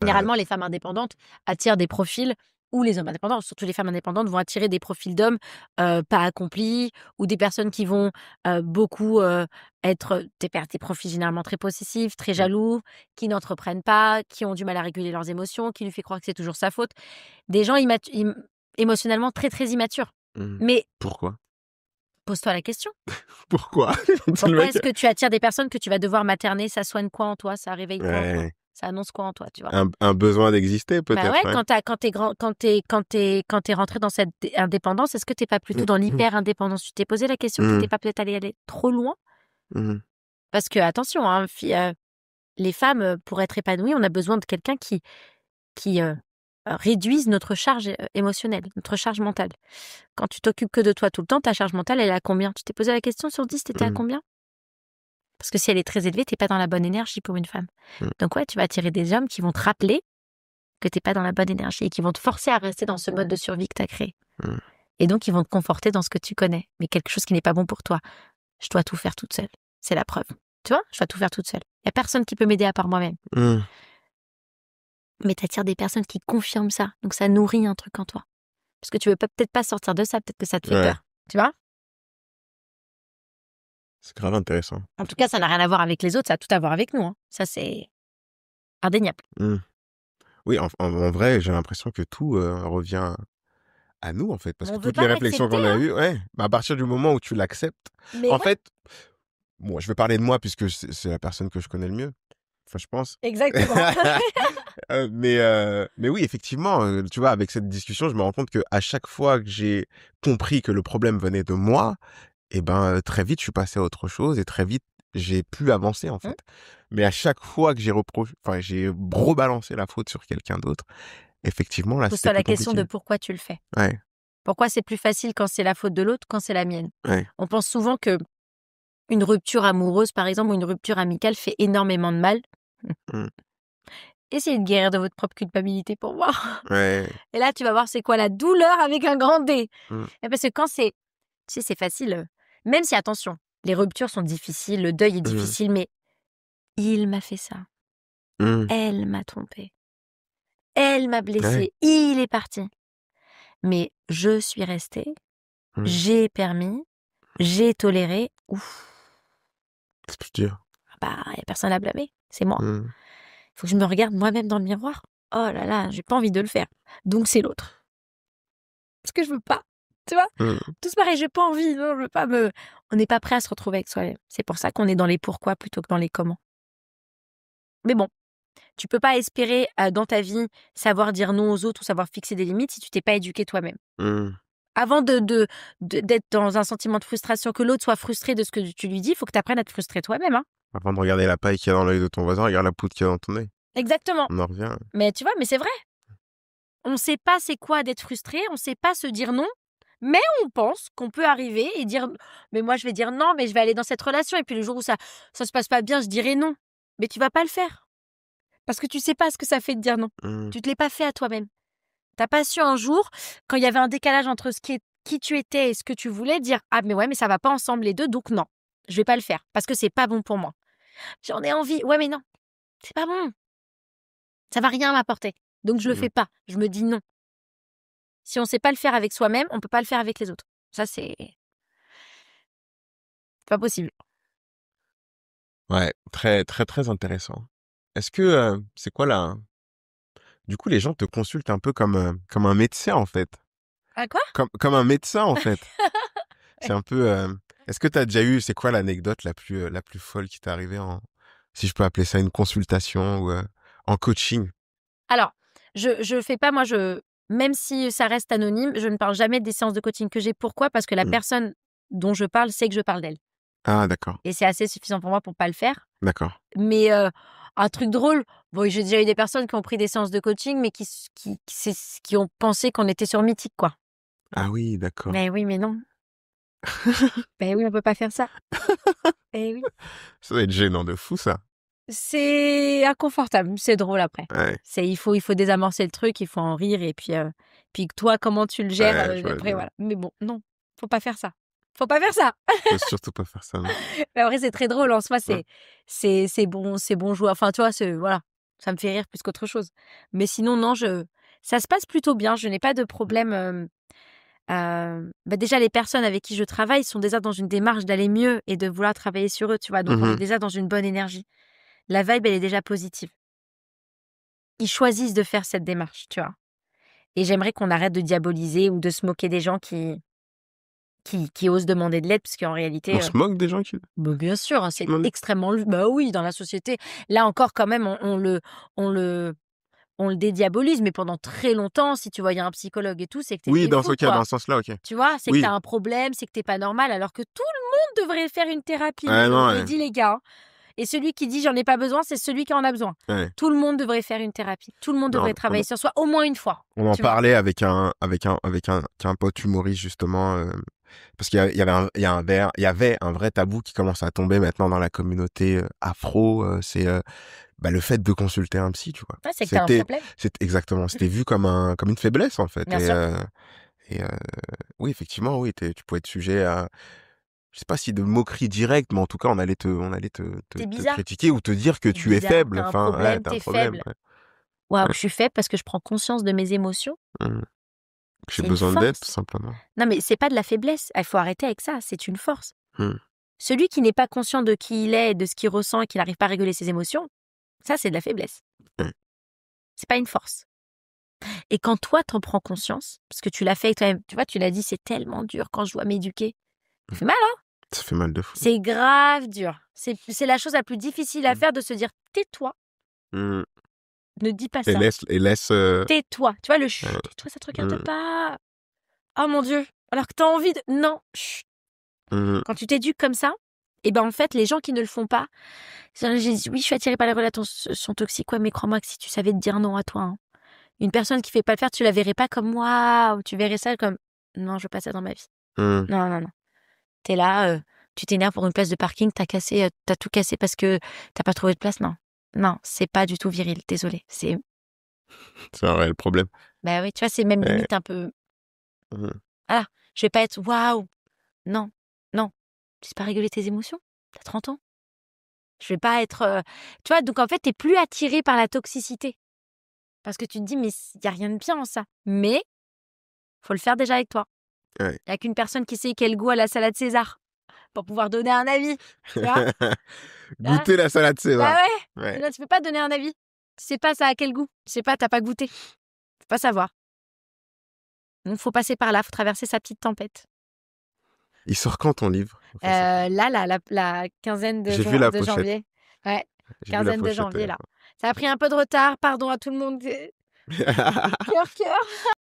Généralement, les femmes indépendantes attirent des profils ou les hommes indépendants, surtout les femmes indépendantes, vont attirer des profils d'hommes pas accomplis ou des personnes qui vont beaucoup être des profils généralement très possessifs, très Mmh. jaloux, qui n'entreprennent pas, qui ont du mal à réguler leurs émotions, qui lui fait croire que c'est toujours sa faute. Des gens émotionnellement très, très immatures. Mmh. Mais Pourquoi? pose-toi la question. Pourquoi? C'est le Pourquoi mec est-ce que tu attires des personnes que tu vas devoir materner? Ça soigne quoi en toi? Ça réveille quoi en toi? ouais, Ça annonce quoi en toi, tu vois? un besoin d'exister Bah ouais, peut-être, ouais. quand t'es rentré dans cette indépendance, est-ce que t'es pas plutôt Mmh. dans Mmh. l'hyper-indépendance? Tu t'es posé la question que t'étais Mmh. pas peut-être allé aller trop loin? Mmh. Parce que attention, hein, les femmes, pour être épanouies, on a besoin de quelqu'un qui réduise notre charge émotionnelle, notre charge mentale. Quand tu t'occupes que de toi tout le temps, ta charge mentale, elle est à combien? Tu t'es posé la question sur 10, t'étais à Mmh. combien? Parce que si elle est très élevée, t'es pas dans la bonne énergie pour une femme. Mmh. Donc ouais, tu vas attirer des hommes qui vont te rappeler que t'es pas dans la bonne énergie et qui vont te forcer à rester dans ce mode de survie que t'as créé. Mmh. Et donc, ils vont te conforter dans ce que tu connais, mais quelque chose qui n'est pas bon pour toi. Je dois tout faire toute seule. C'est la preuve. Tu vois, je dois tout faire toute seule. Il n'y a personne qui peut m'aider à part moi-même. Mmh. Mais tu attires des personnes qui confirment ça. Donc, ça nourrit un truc en toi. Parce que tu veux peut-être pas sortir de ça, peut-être que ça te fait Ouais, peur. Tu vois? c'est grave intéressant. En tout cas, ça n'a rien à voir avec les autres, ça a tout à voir avec nous. Hein. Ça, c'est indéniable. Mmh. Oui, en vrai, j'ai l'impression que tout, revient à nous, en fait, parce Mais que on veut toutes les pas réflexions l'accepter, qu'on a hein. eues ouais, bah, à partir du moment où tu l'acceptes Mais en ouais, fait, moi, je vais parler de moi puisque c'est la personne que je connais le mieux, enfin, je pense. exactement. Mais oui, effectivement, tu vois, avec cette discussion, je me rends compte qu'à chaque fois que j'ai compris que le problème venait de moi et ben, très vite, je suis passé à autre chose et très vite, j'ai pu avancer, en Hum, fait. Mais à chaque fois que j'ai rebalancé la faute sur quelqu'un d'autre, effectivement, là, c'était Pose-toi plus la question compliqué. de pourquoi tu le fais. Ouais, Pourquoi c'est plus facile quand c'est la faute de l'autre, quand c'est la mienne. ouais. On pense souvent que une rupture amoureuse, par exemple, ou une rupture amicale fait énormément de mal. Mmh. Essayez de guérir de votre propre culpabilité pour voir. Ouais. Et là, tu vas voir c'est quoi la douleur avec un grand D. Mmh. Et parce que quand c'est, tu sais, c'est facile. Même si, attention, les ruptures sont difficiles, le deuil est Mmh. difficile, mais il m'a fait ça. Mmh. Elle m'a trompée. Elle m'a Ouais. blessée. Il est parti. Mais je suis restée. Mmh. J'ai permis. J'ai toléré. Ouf. C'est plus dur. Bah, il n'y a personne à blâmer. C'est moi. Mmh. Faut que je me regarde moi-même dans le miroir. Oh là là, j'ai pas envie de le faire. Donc c'est l'autre. Parce que je veux pas. Tu vois? Mmh. Tous pareil, j'ai pas envie. Non, je veux pas me. On n'est pas prêt à se retrouver avec soi-même. C'est pour ça qu'on est dans les pourquoi plutôt que dans les comment. Mais bon, tu peux pas espérer dans ta vie savoir dire non aux autres ou savoir fixer des limites si tu t'es pas éduqué toi-même. Mmh. Avant d'être dans un sentiment de frustration, que l'autre soit frustré de ce que tu lui dis, il faut que tu apprennes à te frustrer toi-même. Hein. Avant de regarder la paille qu'il y a dans l'œil de ton voisin, regarde la poudre qu'il y a dans ton œil. Exactement. On en revient. Mais tu vois, mais c'est vrai. On ne sait pas c'est quoi d'être frustré, on ne sait pas se dire non, mais on pense qu'on peut arriver et dire mais moi je vais dire non, mais je vais aller dans cette relation et puis le jour où ça se passe pas bien, je dirai non. Mais tu vas pas le faire parce que tu sais pas ce que ça fait de dire non. Mmh. Tu te l'es pas fait à toi-même. T'as pas su un jour quand il y avait un décalage entre qui tu étais et ce que tu voulais dire ah mais ouais mais ça va pas ensemble les deux donc non, je vais pas le faire parce que c'est pas bon pour moi. J'en ai envie. Ouais mais non, c'est pas bon. Ça va rien m'apporter. Donc je le Mmh. fais pas. Je me dis non. Si on sait pas le faire avec soi-même, on peut pas le faire avec les autres. Ça, c'est pas possible. Ouais, très, très, très intéressant. Est-ce que, c'est quoi la du coup, les gens te consultent un peu comme un médecin, en fait? Ah quoi? Comme un médecin, en fait? Ouais. C'est un peu, est-ce que tu as déjà eu c'est quoi l'anecdote la plus folle qui t'est arrivée en si je peux appeler ça une consultation ou, en coaching? Alors, je fais pas moi je même si ça reste anonyme, je ne parle jamais des séances de coaching que j'ai. Pourquoi? Parce que la Mmh. personne dont je parle sait que je parle d'elle Ah d'accord, et c'est assez suffisant pour moi pour pas le faire. d'accord. Mais un truc drôle, bon, j'ai déjà eu des personnes qui ont pris des séances de coaching mais qui ont pensé qu'on était sur Mythique, quoi. Ah oui, d'accord. Mais oui, mais non. Ben oui, on peut pas faire ça. Eh oui. Ça doit être gênant de fou ça. C'est inconfortable, c'est drôle après. Ouais, Il faut désamorcer le truc, il faut en rire et puis toi, comment tu le gères, ouais, je vois après bien. voilà. Mais bon, non, faut pas faire ça. Faut pas faire ça! Faut surtout pas faire ça, non. Mais après, c'est très drôle en soi, Mmh. c'est bon joueur. Enfin, tu vois, c'est voilà. Ça me fait rire plus qu'autre chose. Mais sinon, non, ça se passe plutôt bien. Je n'ai pas de problème. Déjà, les personnes avec qui je travaille sont déjà dans une démarche d'aller mieux et de vouloir travailler sur eux, tu vois. Donc, on est Mhm. déjà dans une bonne énergie. La vibe, elle est déjà positive. Ils choisissent de faire cette démarche, tu vois. Et j'aimerais qu'on arrête de diaboliser ou de se moquer des gens qui osent demander de l'aide, parce qu'en réalité, On se moque des gens qui bien sûr, hein, c'est demandent. extrêmement... Bah oui, dans la société. Là encore, quand même, on le dédiabolise, mais pendant très longtemps, si tu voyais un psychologue et tout, c'est que Oui, t'étais dans ce fou, cas, dans quoi. ce sens-là, ok. Tu vois, c'est que Oui. t'as un problème, c'est que t'es pas normal, alors que tout le monde devrait faire une thérapie. Moi, Ah je non, vous le dis, les gars, hein. Et celui qui dit j'en ai pas besoin, c'est celui qui en a besoin. ouais. Tout le monde devrait faire une thérapie. Tout le monde Non, devrait travailler sur soi au moins une fois. on en Tu vois. parlait avec un pote humoriste justement, parce qu'il y avait un vrai tabou qui commence à tomber maintenant dans la communauté afro. C'est le fait de consulter un psy, tu vois. Ouais, c'est que t'as un problème. Exactement, c'était vu comme une faiblesse en fait. Bien sûr. Et oui, effectivement, oui, tu pouvais être sujet à, je sais pas si de moquerie directe, mais en tout cas, on allait te T'es bizarre. critiquer ou te dire que T'es tu es bizarre. faible. T'as un Enfin, ouais, problème. t'as un T'es problème. faible. Ouais. Waouh, Ouais. je suis faible parce que je prends conscience de mes émotions. Mm. J'ai C'est une besoin d'aide, tout force. simplement. Non, mais c'est pas de la faiblesse. Il faut arrêter avec ça. C'est une force. Mm. Celui qui n'est pas conscient de qui il est, de ce qu'il ressent et qui n'arrive pas à réguler ses émotions, ça, c'est de la faiblesse. Ouais. C'est pas une force. Et quand toi, t'en prends conscience, parce que tu l'as fait toi-même, tu vois, tu l'as dit, c'est tellement dur quand je dois m'éduquer. Ça fait mal, hein? Ça fait mal de fou. C'est grave dur. C'est la chose la plus difficile à Mm. faire, de se dire, tais-toi, Mm. ne dis pas Et ça. laisse. Tais-toi. Tu vois, le chut, toi, ça te regarde Mm. pas. Oh mon Dieu. Alors que t'as envie de... Non, chut. Mm. Quand tu t'éduques comme ça, et ben en fait, les gens qui ne le font pas, j'ai dit, oui, je suis attirée par les relations toxiques, ouais, mais crois-moi que si tu savais te dire non à toi, hein, une personne qui fait pas le faire, tu la verrais pas comme waouh, tu verrais ça comme non, je veux pas ça dans ma vie. Mm. Non, non, non. T'es là, tu t'énerves pour une place de parking, t'as tout cassé parce que t'as pas trouvé de place. Non, non, c'est pas du tout viril. Désolée. C'est C'est un réel problème. bah oui, tu vois, c'est même Ouais. limite un peu. Mm. Ah, je vais pas être waouh. Non, non. Tu sais pas réguler tes émotions. T'as 30 ans. Je vais pas être. Tu vois, donc en fait, t'es plus attiré par la toxicité parce que tu te dis mais il y a rien de bien en ça. Mais faut le faire déjà avec toi. Ouais. Il y a qu'une personne qui sait quel goût a la salade César pour pouvoir donner un avis. Tu vois. Goûter la salade César. Bah ouais. Ouais. Sinon, tu peux pas donner un avis. Tu sais pas ça a quel goût. Tu sais pas, t'as pas goûté. Tu peux pas savoir. Donc, faut passer par là, faut traverser sa petite tempête. Il sort quand ton livre? Enfin, La quinzaine J'ai vu la de pochette. janvier. Ouais, J'ai vu la quinzaine de pochette. janvier, là. Ça a pris un peu de retard, pardon à tout le monde. Cœur, cœur.